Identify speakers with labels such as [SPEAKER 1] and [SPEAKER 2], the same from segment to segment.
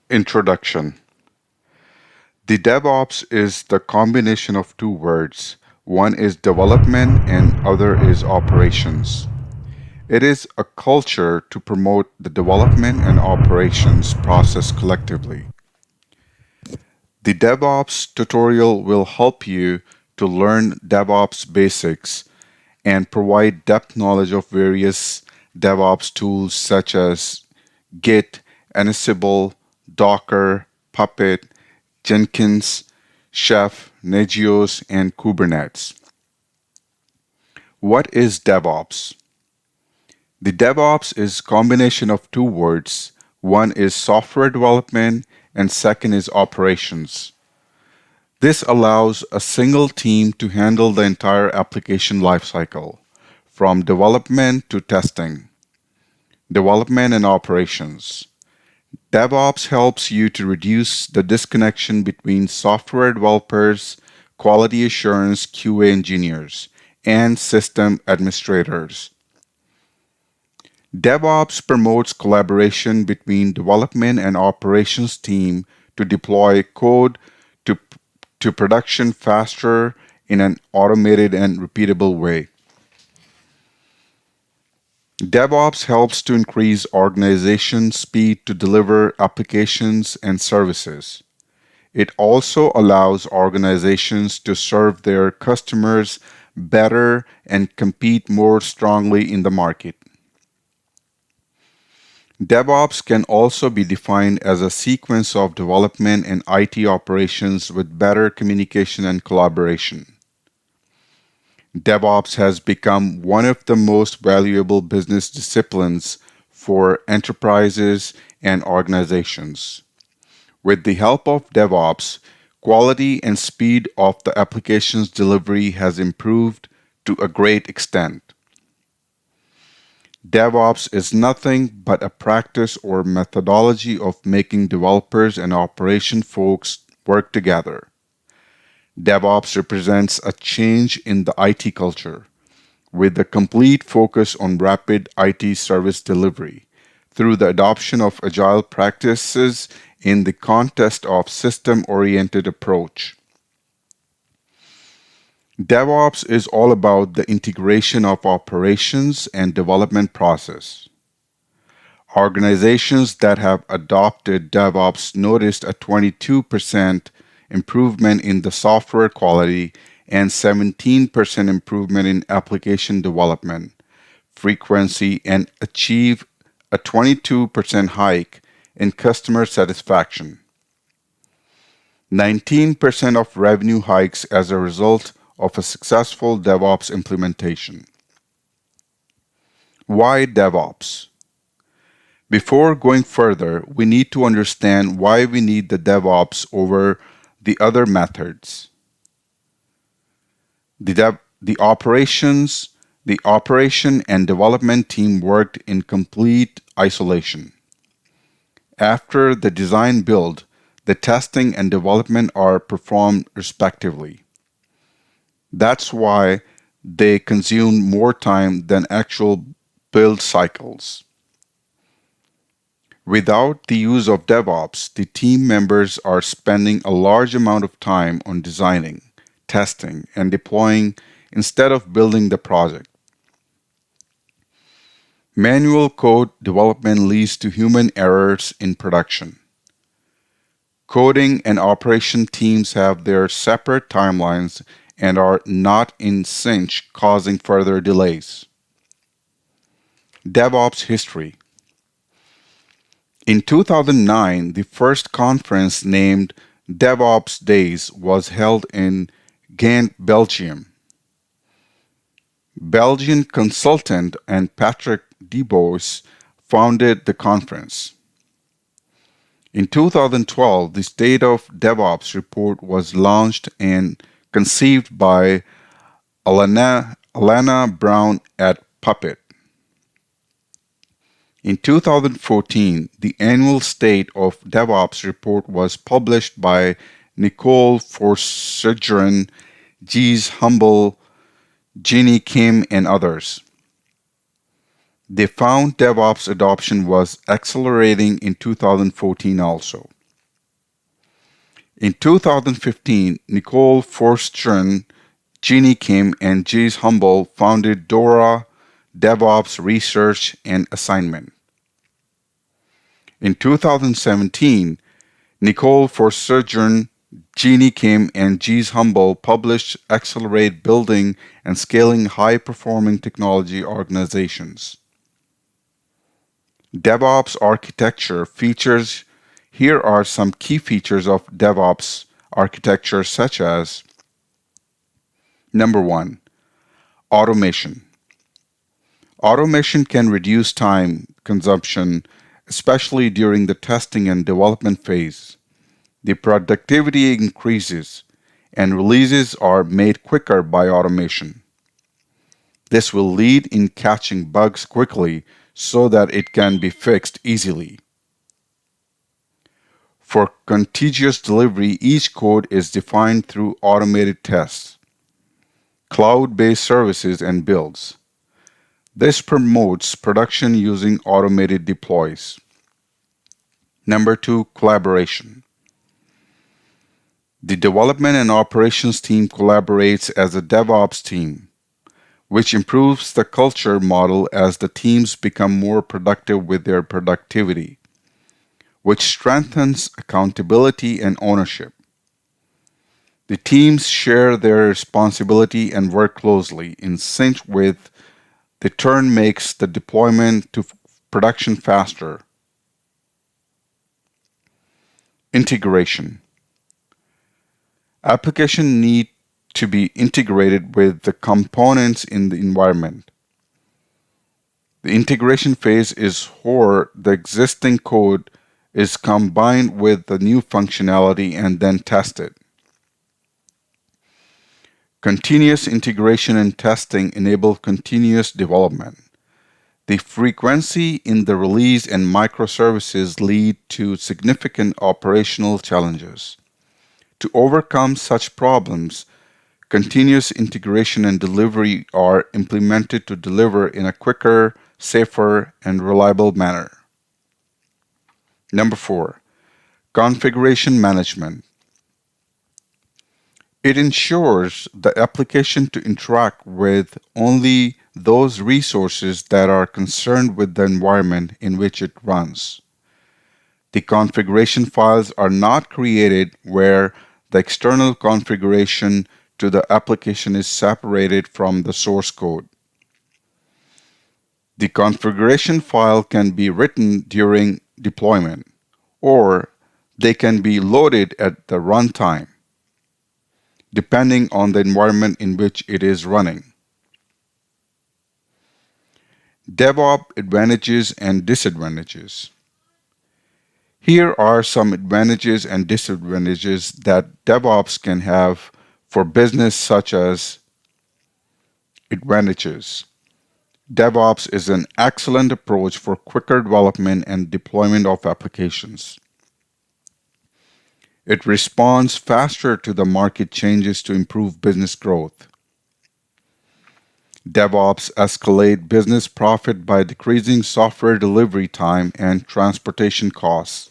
[SPEAKER 1] Introduction. The DevOps is the combination of two words. One is development and other is operations. It is a culture to promote the development and operations process collectively. The DevOps tutorial will help you to learn DevOps basics and provide depth knowledge of various DevOps tools such as Git, Ansible, Docker, Puppet, Jenkins, Chef, Nagios, and Kubernetes. What is DevOps? The DevOps is a combination of two words. One is software development and second is operations. This allows a single team to handle the entire application lifecycle, from development to testing, development and operations. DevOps helps you to reduce the disconnection between software developers, quality assurance QA engineers, and system administrators. DevOps promotes collaboration between development and operations team to deploy code to, to production faster in an automated and repeatable way. DevOps helps to increase organization speed to deliver applications and services. It also allows organizations to serve their customers better and compete more strongly in the market. DevOps can also be defined as a sequence of development and IT operations with better communication and collaboration. DevOps has become one of the most valuable business disciplines for enterprises and organizations. With the help of DevOps, quality and speed of the application's delivery has improved to a great extent. DevOps is nothing but a practice or methodology of making developers and operation folks work together. DevOps represents a change in the IT culture, with a complete focus on rapid IT service delivery through the adoption of agile practices in the context of system-oriented approach. DevOps is all about the integration of operations and development process. Organizations that have adopted DevOps noticed a 22% improvement in the software quality and 17% improvement in application development frequency and achieve a 22% hike in customer satisfaction. 19% of revenue hikes as a result of a successful DevOps implementation. Why DevOps? Before going further, we need to understand why we need the DevOps over the other methods. The operation and development team worked in complete isolation. After the design build, the testing and development are performed respectively. That's why they consume more time than actual build cycles. Without the use of DevOps, the team members are spending a large amount of time on designing, testing, and deploying instead of building the project. Manual code development leads to human errors in production. Coding and operation teams have their separate timelines and are not in sync, causing further delays. DevOps history. In 2009, the first conference named DevOps Days was held in Ghent, Belgium. Belgian consultant and Patrick Debois founded the conference. In 2012, the State of DevOps report was launched and conceived by Alana Brown at Puppet. In 2014, the annual State of DevOps report was published by Nicole Forsgren, G's Humble, Ginny Kim, and others. They found DevOps adoption was accelerating in 2014 also. In 2015, Nicole Forstchen, Jeannie Kim, and Jis Humble founded Dora DevOps Research and Assignment. In 2017, Nicole Forstchen, Jeannie Kim, and Jis Humble published Accelerate Building and Scaling High-Performing Technology Organizations. DevOps architecture features. Here are some key features of DevOps architecture, such as: number one, automation. Automation can reduce time consumption, especially during the testing and development phase. The productivity increases, and releases are made quicker by automation. This will lead in catching bugs quickly so that it can be fixed easily. For contiguous delivery, each code is defined through automated tests, cloud-based services, and builds. This promotes production using automated deploys. Number two, collaboration. The development and operations team collaborates as a DevOps team, which improves the culture model as the teams become more productive with their productivity, which strengthens accountability and ownership. The teams share their responsibility and work closely in sync with the turn makes the deployment to production faster. Integration. Applications need to be integrated with the components in the environment. The integration phase is where the existing code is combined with the new functionality and then tested. Continuous integration and testing enable continuous development. The frequency in the release and microservices lead to significant operational challenges. To overcome such problems, continuous integration and delivery are implemented to deliver in a quicker, safer, and reliable manner. Number four, configuration management. It ensures the application to interact with only those resources that are concerned with the environment in which it runs. The configuration files are not created where the external configuration to the application is separated from the source code. The configuration file can be written during deployment, or they can be loaded at the runtime, depending on the environment in which it is running. DevOps advantages and disadvantages. Here are some advantages and disadvantages that DevOps can have for business, such as: advantages. DevOps is an excellent approach for quicker development and deployment of applications. It responds faster to the market changes to improve business growth. DevOps escalate business profit by decreasing software delivery time and transportation costs.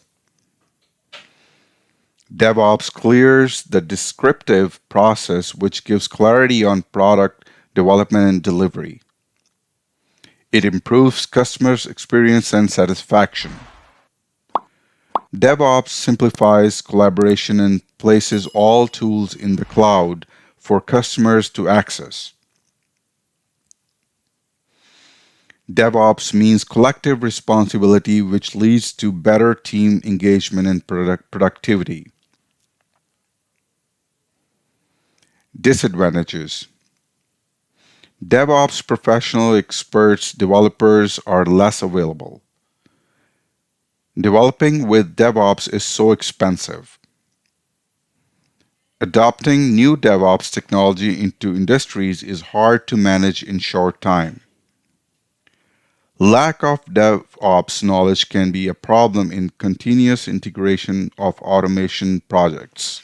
[SPEAKER 1] DevOps clears the descriptive process, which gives clarity on product development and delivery. It improves customers' experience and satisfaction. DevOps simplifies collaboration and places all tools in the cloud for customers to access. DevOps means collective responsibility, which leads to better team engagement and productivity. Disadvantages. DevOps professional experts, developers are less available. Developing with DevOps is so expensive. Adopting new DevOps technology into industries is hard to manage in short time. Lack of DevOps knowledge can be a problem in continuous integration of automation projects.